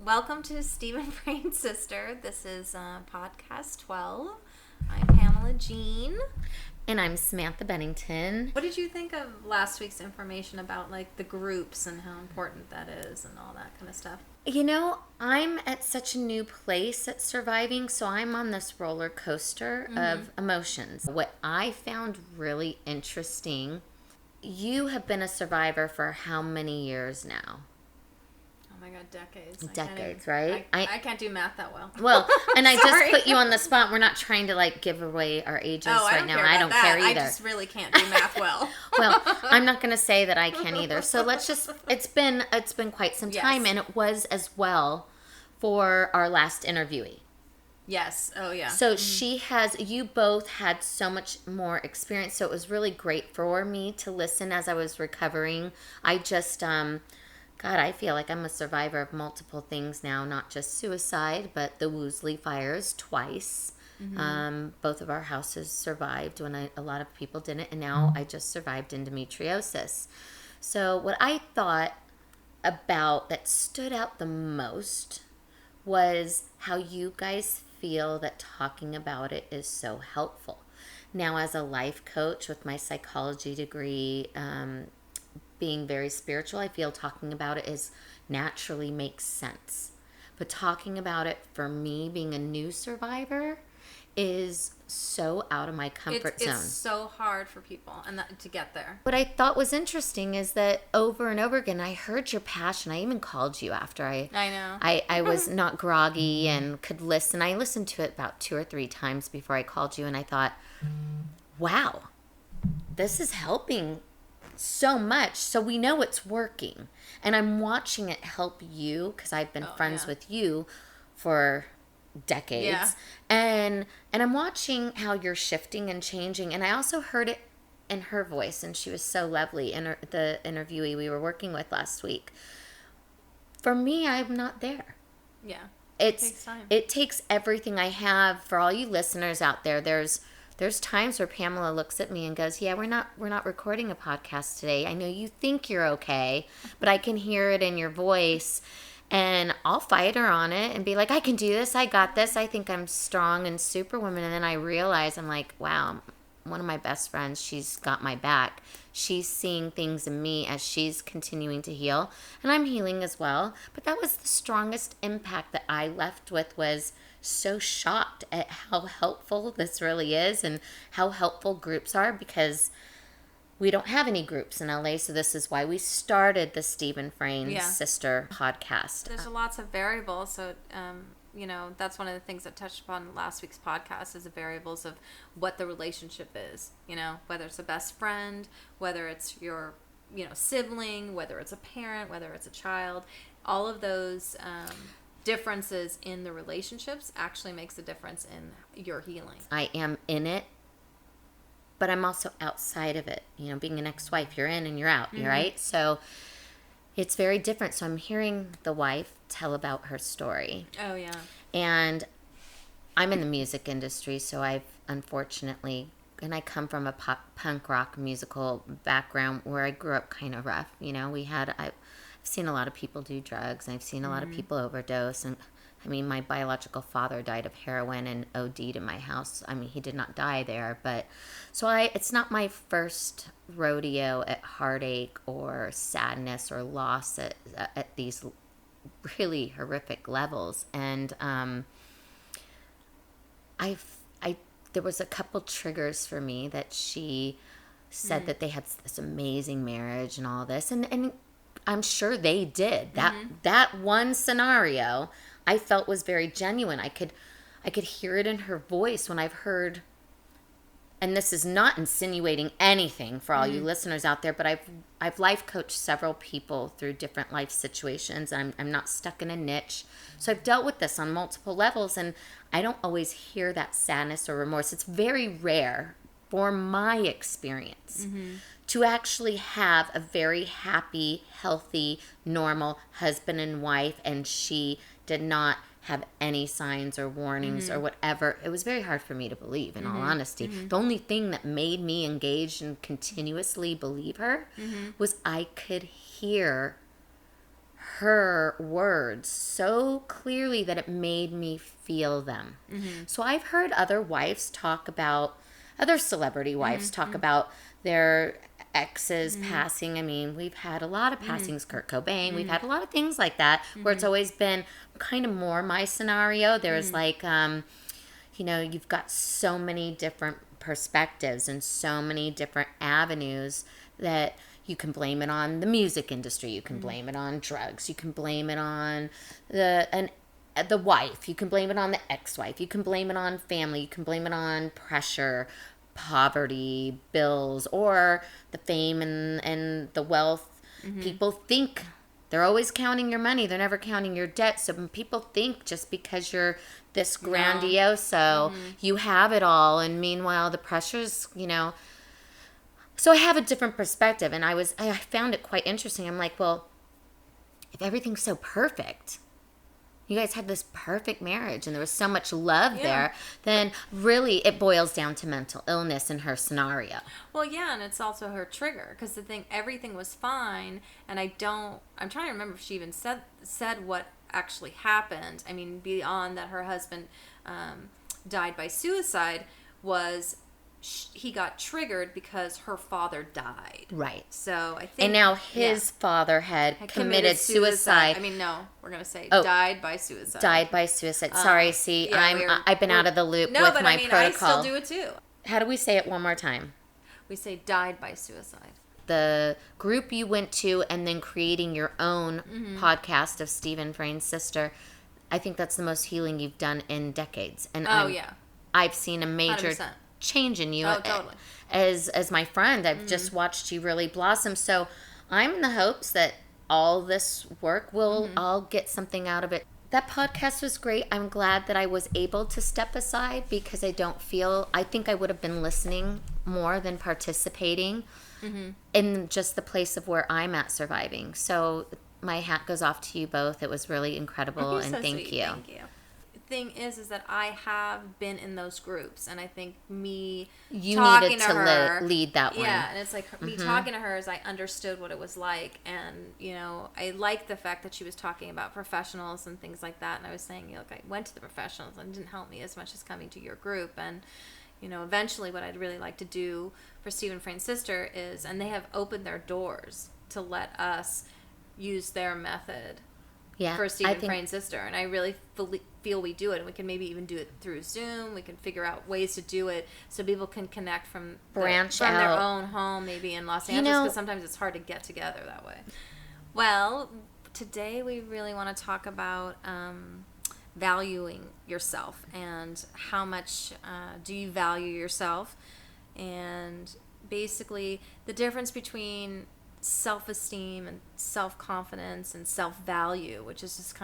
Welcome to Steven Frain Sister. This is podcast 12. I'm Pamella Jean. And I'm Samantha Bennington. What did you think of last week's information about like the groups and how important that is and all that kind of stuff? You know, I'm at such a new place at surviving, so I'm on this roller coaster of emotions. What I found really interesting, you have been a survivor for how many years now? Oh my God, decades. Decades, right? I can't do math that well. Well, and I just put you on the spot. We're not trying to like give away our ages right now. I don't care either. I just really can't do math well. Well, I'm not going to say that I can either. So let's just, it's been quite some time, and it was as well for our last interviewee. Yes. Oh, yeah. So you both had so much more experience. So it was really great for me to listen as I was recovering. I just, God, I feel like I'm a survivor of multiple things now, not just suicide, but the Woolsey fires twice. Both of our houses survived when a lot of people didn't, and now I just survived endometriosis. So what I thought about that stood out the most was how you guys feel that talking about it is so helpful. Now, as a life coach with my psychology degree, being very spiritual, I feel talking about it is naturally makes sense. But talking about it for me, being a new survivor, is so out of my comfort zone. It's so hard for people to get there. What I thought was interesting is that over and over again, I heard your passion. I even called you after I know. I was not groggy and could listen. I listened to it about 2 or 3 times before I called you, and I thought, wow, this is helping so much. So we know it's working, and I'm watching it help you because I've been friends with you for decades, and I'm watching how you're shifting and changing. And I also heard it in her voice, and she was so lovely, the interviewee we were working with last week. For me, I'm not there. It takes time. It takes everything I have. For all you listeners out there, there's times where Pamela looks at me and goes, "Yeah, we're not recording a podcast today. I know you think you're okay, but I can hear it in your voice." And I'll fight her on it and be like, "I can do this. I got this. I think I'm strong and superwoman." And then I realize I'm like, wow, one of my best friends, she's got my back. She's seeing things in me as she's continuing to heal, and I'm healing as well. But that was the strongest impact that I left with, was so shocked at how helpful this really is and how helpful groups are, because we don't have any groups in LA, so this is why we started the Steven Frain Sister podcast. There's lots of variables, so that's one of the things that touched upon last week's podcast, is the variables of what the relationship is. Whether it's a best friend, whether it's your sibling, whether it's a parent, whether it's a child, all of those differences in the relationships actually makes a difference in your healing. I am in it, but I'm also outside of it. Being an ex-wife, you're in and you're out, right? So it's very different. So I'm hearing the wife tell about her story. Oh, yeah. And I'm in the music industry, so I've unfortunately, and I come from a punk rock musical background where I grew up kind of rough. I've seen a lot of people do drugs, and I've seen a lot of people overdose, and my biological father died of heroin and OD'd in my house. He did not die there, but it's not my first rodeo at heartache or sadness or loss at these really horrific levels. And there was a couple triggers for me that she said that they had this amazing marriage and all this, and I'm sure they did. That one scenario I felt was very genuine. I could hear it in her voice when I've heard, and this is not insinuating anything for all you listeners out there, but I've life coached several people through different life situations. I'm not stuck in a niche. So I've dealt with this on multiple levels, and I don't always hear that sadness or remorse. It's very rare for my experience to actually have a very happy, healthy, normal husband and wife, and she did not have any signs or warnings or whatever. It was very hard for me to believe, in all honesty. The only thing that made me engage and continuously believe her was I could hear her words so clearly that it made me feel them. So I've heard other wives talk about, other celebrity wives talk about their exes passing. I mean, we've had a lot of passings, Kurt Cobain. We've had a lot of things like that where it's always been kind of more my scenario. There's like, you've got so many different perspectives and so many different avenues that you can blame it on the music industry. You can blame it on drugs. You can blame it on the wife. You can blame it on the ex-wife. You can blame it on family. You can blame it on pressure, poverty, bills, or the fame and the wealth. People think they're always counting your money. They're never counting your debt. So when people think just because you're this grandioso, you have it all. And meanwhile, the pressures, So I have a different perspective. And I found it quite interesting. I'm like, well, if everything's so perfect, you guys had this perfect marriage and there was so much love there, then really it boils down to mental illness in her scenario. Well, yeah, and it's also her trigger, because everything was fine, and I'm trying to remember if she even said what actually happened. I mean, beyond that her husband died by suicide, was he got triggered because her father died. Right. So I think... And now his father had committed suicide. I mean, no, we're going to say died by suicide. Died by suicide. Sorry, I've been out of the loop with my protocol. I still do it too. How do we say it one more time? We say died by suicide. The group you went to and then creating your own podcast of Steven Frain Sister, I think that's the most healing you've done in decades. And I've seen a major... 100%. Change in you. Totally. As my friend, I've just watched you really blossom. So I'm in the hopes that all this work will all get something out of it. That podcast was great. I'm glad that I was able to step aside, because I think I would have been listening more than participating in just the place of where I'm at surviving. So my hat goes off to you both. It was really incredible, and thank you. Thank you. Thing is that I have been in those groups, and I think you talking needed to her, lead that one. Yeah, and it's like me talking to her as I understood what it was like, and I liked the fact that she was talking about professionals and things like that, and I was saying, look, I went to the professionals and it didn't help me as much as coming to your group, and eventually what I'd really like to do for Steven Frain Sister is, and they have opened their doors to let us use their method. Yeah, for Steven Frain Sister, and I really feel we do it, and we can maybe even do it through Zoom. We can figure out ways to do it so people can connect from their own home, maybe in Los Angeles, because sometimes it's hard to get together that way. Well, today we really want to talk about valuing yourself, and how much do you value yourself, and basically the difference between self-esteem and self-confidence and self-value, which is just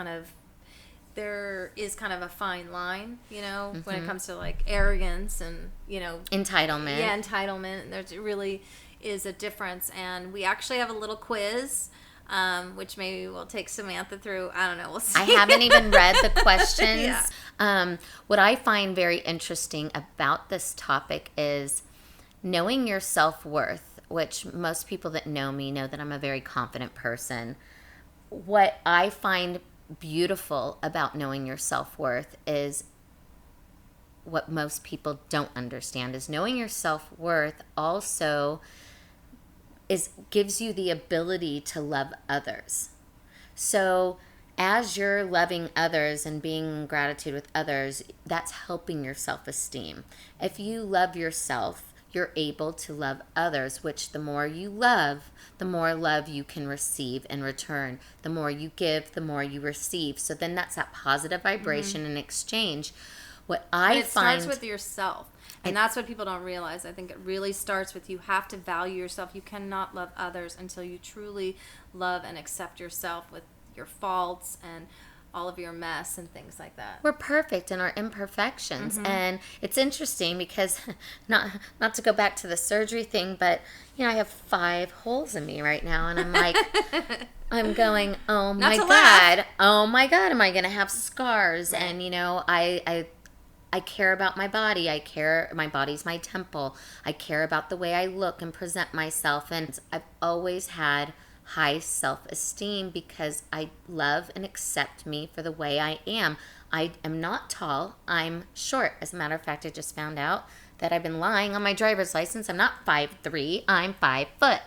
there is kind of a fine line, when it comes to like arrogance and, entitlement. Yeah, entitlement. And there really is a difference. And we actually have a little quiz, which maybe we'll take Samantha through. I don't know. We'll see. I haven't even read the questions. What I find very interesting about this topic is knowing your self-worth, which most people that know me know that I'm a very confident person. What I find beautiful about knowing your self-worth is what most people don't understand is knowing your self-worth also gives you the ability to love others. So as you're loving others and being in gratitude with others, that's helping your self-esteem. If you love yourself, you're able to love others, which the more you love, the more love you can receive in return. The more you give, the more you receive. So then that's that positive vibration in exchange. It starts with yourself. And that's what people don't realize. I think it really starts with you have to value yourself. You cannot love others until you truly love and accept yourself with your faults and all of your mess and things like that. We're perfect in our imperfections. And it's interesting because, not to go back to the surgery thing, but, I have 5 holes in me right now. And I'm like, I'm going, oh my God, am I going to have scars? Right. And, I care about my body. My body's my temple. I care about the way I look and present myself. And I've always had high self-esteem because I love and accept me for the way I am. I am not tall. I'm short. As a matter of fact, I just found out that I've been lying on my driver's license. I'm not 5'3". I'm 5 foot.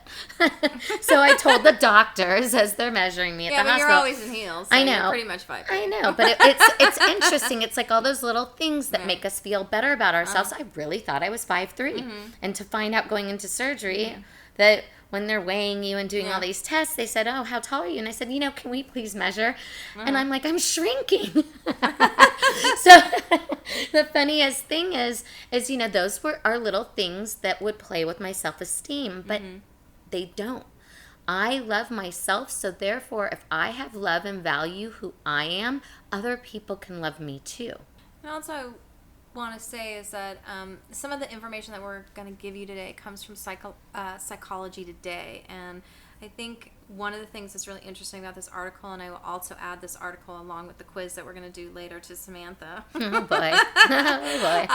So I told the doctors as they're measuring me at the hospital. Yeah, but you're always in heels. So I know. You're pretty much 5'3". I know, but it's interesting. It's like all those little things that make us feel better about ourselves. I really thought I was 5'3", and to find out going into surgery that when they're weighing you and doing all these tests, they said, "Oh, how tall are you?" And I said, "Can we please measure?" And I'm like, "I'm shrinking." So the funniest thing is those are little things that would play with my self-esteem, but they don't. I love myself, so therefore, if I have love and value who I am, other people can love me too. And also, want to say is that some of the information that we're going to give you today comes from Psychology Today, and I think one of the things that's really interesting about this article, and I will also add this article along with the quiz that we're going to do later to Samantha. Oh boy. Oh boy.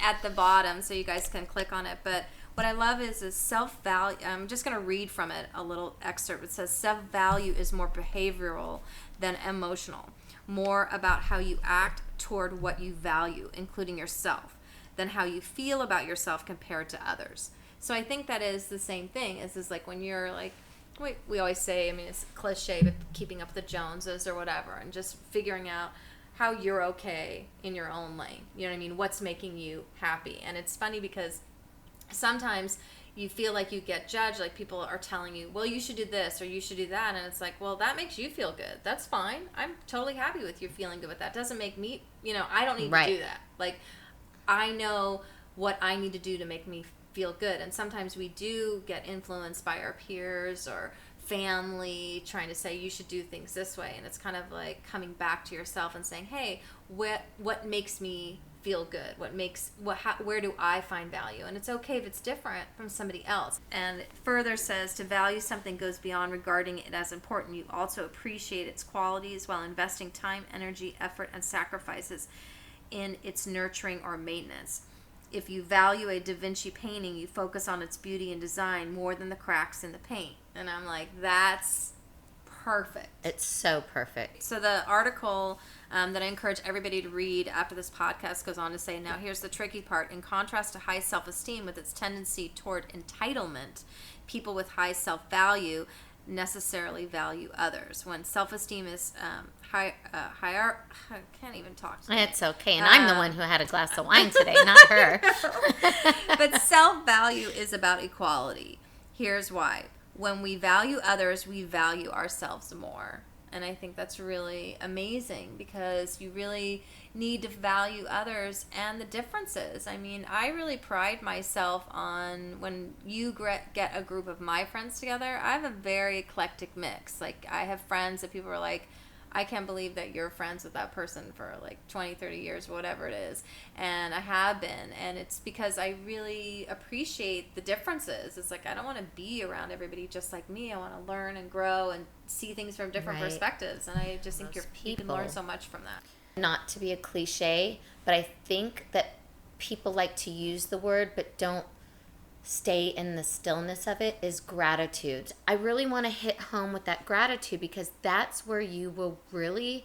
At the bottom, so you guys can click on it. But what I love is self-value. I'm just going to read from it a little excerpt. It says, self-value is more behavioral than emotional, more about how you act toward what you value, including yourself, than how you feel about yourself compared to others. So I think that is the same thing. Is like when you're like, we always say, I mean, it's cliche, but keeping up with the Joneses or whatever, and just figuring out how you're okay in your own lane. You know what I mean? What's making you happy? And it's funny because sometimes you feel like you get judged, like people are telling you, well, you should do this or you should do that. And it's like, well, that makes you feel good. That's fine. I'm totally happy with you feeling good with that. Doesn't make me, I don't need to do that. Like, I know what I need to do to make me feel good. And sometimes we do get influenced by our peers or family trying to say you should do things this way. And it's kind of like coming back to yourself and saying, hey, what makes me feel good? Where do I find value? And it's okay if it's different from somebody else. And it further says to value something goes beyond regarding it as important. You also appreciate its qualities while investing time, energy, effort, and sacrifices in its nurturing or maintenance. If you value a Da Vinci painting, you focus on its beauty and design more than the cracks in the paint. And I'm like, that's perfect. It's so perfect. So the article that I encourage everybody to read after this podcast goes on to say, now here's the tricky part. In contrast to high self-esteem with its tendency toward entitlement, people with high self-value necessarily value others. When self-esteem is higher, I can't even talk today. It's okay, and I'm the one who had a glass of wine today, not her. But self-value is about equality. Here's why. When we value others, we value ourselves more. And I think that's really amazing because you really need to value others and the differences. I mean, I really pride myself on when you get a group of my friends together, I have a very eclectic mix. Like, I have friends that people are like, I can't believe that you're friends with that person for like 20, 30 years, whatever it is. And I have been. And it's because I really appreciate the differences. It's like, I don't want to be around everybody just like me. I want to learn and grow and see things from different perspectives. And I just think you can learn so much from that. Not to be a cliche, but I think that people like to use the word but don't stay in the stillness of it is gratitude. I really want to hit home with that gratitude because that's where you will really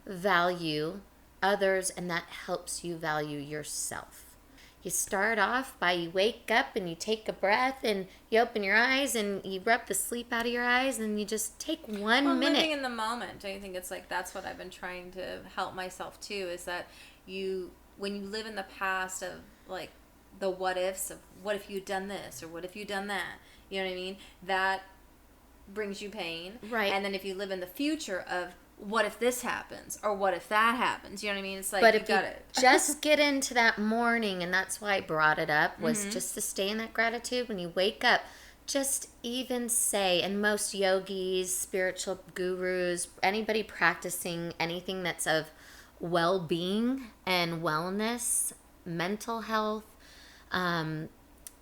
value others, and that helps you value yourself. You start off by you wake up and you take a breath and you open your eyes and you rub the sleep out of your eyes and you just take 1 minute. Living in the moment. Don't you think it's like that's what I've been trying to help myself too, is that when you live in the past of like the what ifs of what if you'd done this or what if you'd done that, you know what I mean? That brings you pain. Right. And then if you live in the future of what if this happens or what if that happens, you know what I mean? It's like, but you if got you it. just get into that morning, and that's why I brought it up, was just to stay in that gratitude when you wake up. Just even say, and most yogis, spiritual gurus, anybody practicing anything that's of well-being and wellness, mental health,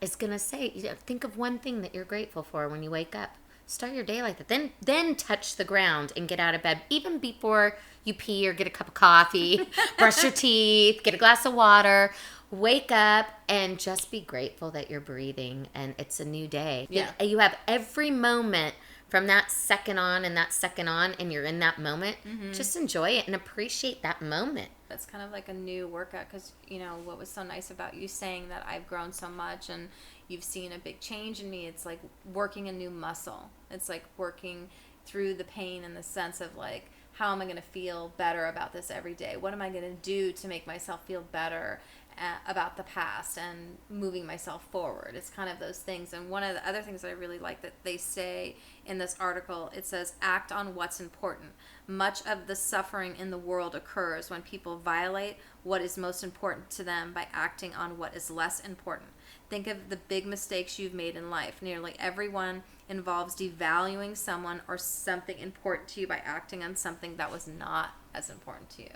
is going to say, think of one thing that you're grateful for when you wake up. Start your day like that. Then touch the ground and get out of bed, even before you pee or get a cup of coffee, brush your teeth, get a glass of water. Wake up and just be grateful that you're breathing and it's a new day. Yeah. You have every moment from that second on and you're in that moment, just enjoy it and appreciate that moment. It's kind of like a new workout because, what was so nice about you saying that I've grown so much and you've seen a big change in me. It's like working a new muscle. It's like working through the pain in the sense of like, how am I going to feel better about this every day? What am I going to do to make myself feel better about the past and moving myself forward? It's kind of those things. And one of the other things that I really like that they say in this article, it says, act on what's important. Much of the suffering in the world occurs when people violate what is most important to them by acting on what is less important. Think of the big mistakes you've made in life. Nearly everyone involves devaluing someone or something important to you by acting on something that was not as important to you.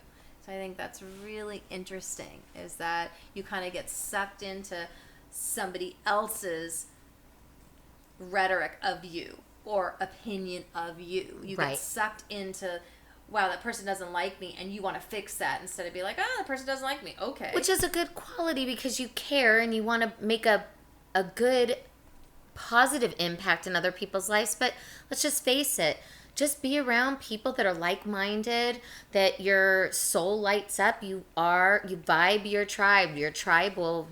So I think that's really interesting, is that you kind of get sucked into somebody else's rhetoric of you or opinion of you. You get sucked into, wow, that person doesn't like me, and you want to fix that instead of be like, that person doesn't like me. Okay. Which is a good quality because you care and you want to make a good, positive impact in other people's lives. But let's just face it. Just be around people that are like-minded, that your soul lights up. You vibe your tribe. Your tribe will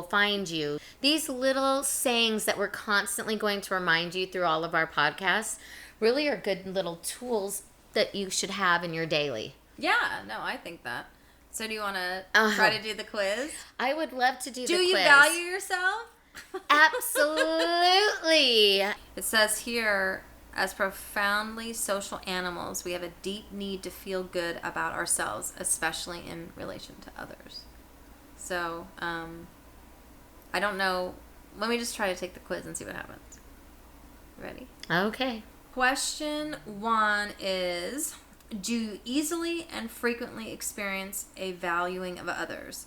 find you. These little sayings that we're constantly going to remind you through all of our podcasts really are good little tools that you should have in your daily. Yeah, no, I think that. So do you want to try to do the quiz? I would love to do the quiz. Do you value yourself? Absolutely. It says here, as profoundly social animals, we have a deep need to feel good about ourselves, especially in relation to others. So, I don't know. Let me just try to take the quiz and see what happens. Ready? Okay. Question 1 is, do you easily and frequently experience a valuing of others?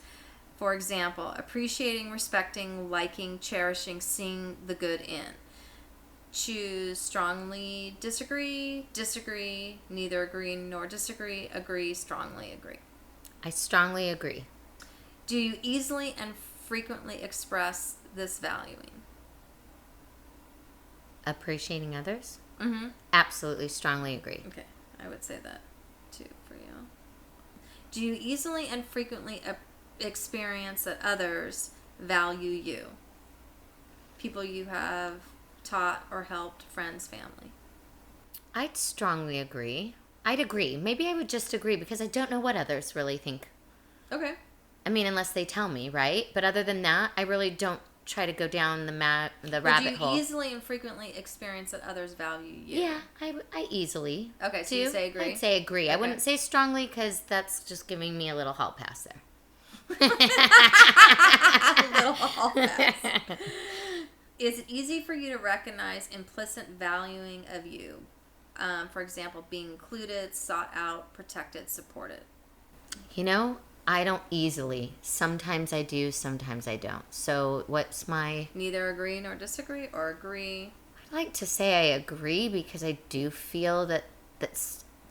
For example, appreciating, respecting, liking, cherishing, seeing the good in. Choose strongly disagree, neither agree nor disagree, agree, strongly agree. I strongly agree. Do you easily and frequently express this valuing? Appreciating others? Mm-hmm. Absolutely, strongly agree. Okay, I would say that too for you. Do you easily and frequently experience that others value you? People you have taught or helped, friends, family. I'd strongly agree. I'd agree. Maybe I would just agree because I don't know what others really think. Okay. I mean, unless they tell me, right? But other than that, I really don't try to go down the rabbit hole. Do you easily and frequently experience that others value you? Yeah, I easily. Okay, so you say agree? I'd say agree. Okay. I wouldn't say strongly because that's just giving me a little hall pass there. A little hall pass. Is it easy for you to recognize implicit valuing of you? For example, being included, sought out, protected, supported. I don't easily. Sometimes I do, sometimes I don't. So what's my... Neither agree nor disagree, or agree? I'd like to say I agree because I do feel that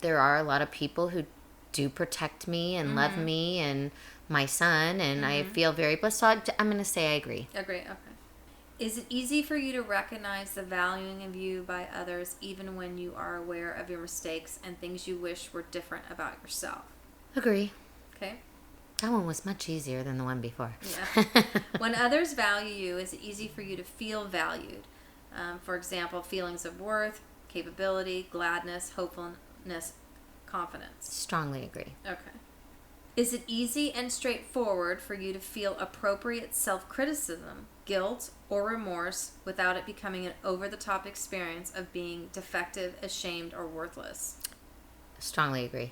there are a lot of people who do protect me and love me and my son, and I feel very blessed. So I'm going to say I agree. Agree, okay. Is it easy for you to recognize the valuing of you by others even when you are aware of your mistakes and things you wish were different about yourself? Agree. Okay. That one was much easier than the one before. Yeah. When others value you, is it easy for you to feel valued? For example, feelings of worth, capability, gladness, hopefulness, confidence. Strongly agree. Okay. Is it easy and straightforward for you to feel appropriate self-criticism, guilt, or remorse without it becoming an over-the-top experience of being defective, ashamed, or worthless? Strongly agree.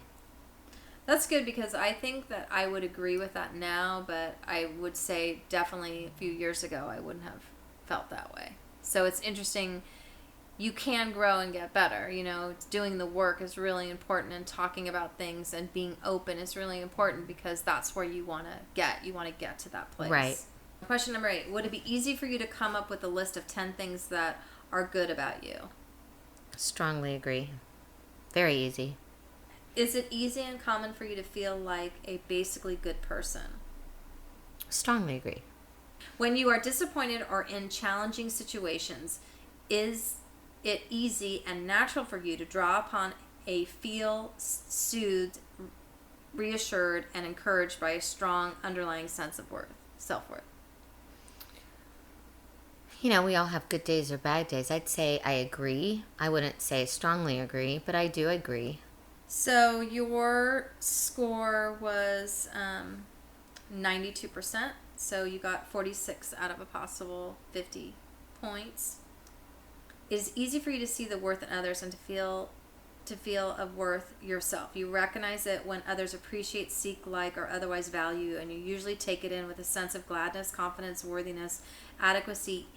That's good because I think that I would agree with that now, but I would say definitely a few years ago I wouldn't have felt that way. So it's interesting. You can grow and get better. Doing the work is really important, and talking about things and being open is really important because that's where you want to get. You want to get to that place. Right. Question number 8. Would it be easy for you to come up with a list of 10 things that are good about you? Strongly agree. Very easy. Is it easy and common for you to feel like a basically good person? Strongly agree. When you are disappointed or in challenging situations, is it easy and natural for you to draw upon a feel soothed, reassured, and encouraged by a strong underlying sense of worth, self-worth? You know, we all have good days or bad days. I'd say I agree. I wouldn't say strongly agree, but I do agree. So your score was 92%. So you got 46 out of a possible 50 points. It is easy for you to see the worth in others and to feel of worth yourself. You recognize it when others appreciate, seek, like, or otherwise value, and you usually take it in with a sense of gladness, confidence, worthiness, adequacy,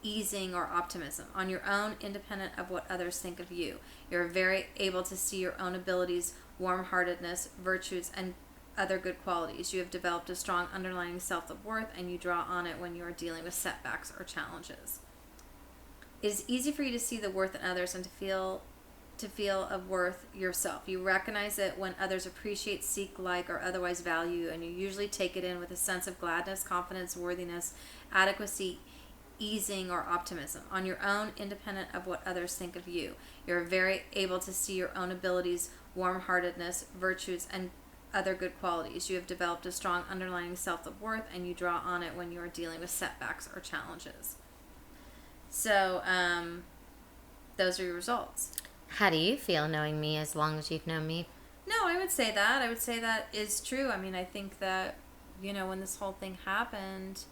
easing, or optimism on your own, independent of what others think of you. You're very able to see your own abilities, warm-heartedness, virtues, and other good qualities. You have developed a strong underlying self-worth, and you draw on it when you are dealing with setbacks or challenges. It is easy for you to see the worth in others and to feel of worth yourself. You recognize it when others appreciate, seek, like, or otherwise value, and you usually take it in with a sense of gladness, confidence, worthiness, adequacy, easing, or optimism on your own, independent of what others think of you. You're very able to see your own abilities, warm-heartedness, virtues, and other good qualities. You have developed a strong underlying self-worth, and you draw on it when you are dealing with setbacks or challenges. So, those are your results. How do you feel knowing me as long as you've known me? No, I would say that. I would say that is true. I mean, I think that, when this whole thing happened,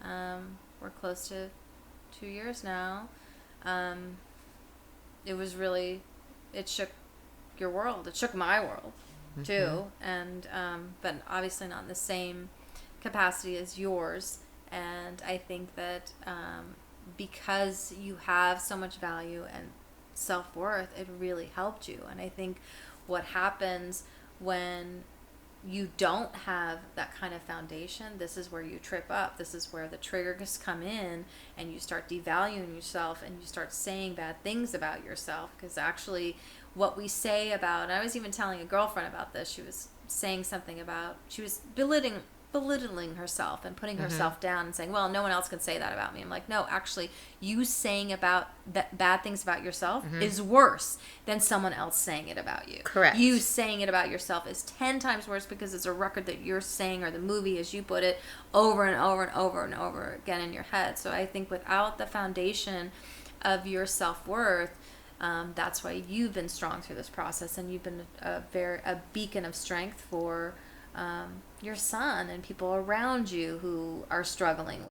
we're close to 2 years now. It was really, it shook your world. It shook my world, too. And, but obviously not in the same capacity as yours. And I think that because you have so much value and self-worth, it really helped you. And I think what happens when you don't have that kind of foundation, this is where you trip up. This is where the triggers come in, and you start devaluing yourself, and you start saying bad things about yourself. Because actually what we say about, and I was even telling a girlfriend about this, she was saying something about, she was belittling herself and putting herself down and saying, well, no one else can say that about me. I'm like, no, actually, you saying about bad things about yourself is worse than someone else saying it about you. Correct. You saying it about yourself is 10 times worse, because it's a record that you're saying, or the movie, as you put it, over and over and over and over again in your head. So I think without the foundation of your self-worth, that's why you've been strong through this process, and you've been a beacon of strength for your son and people around you who are struggling.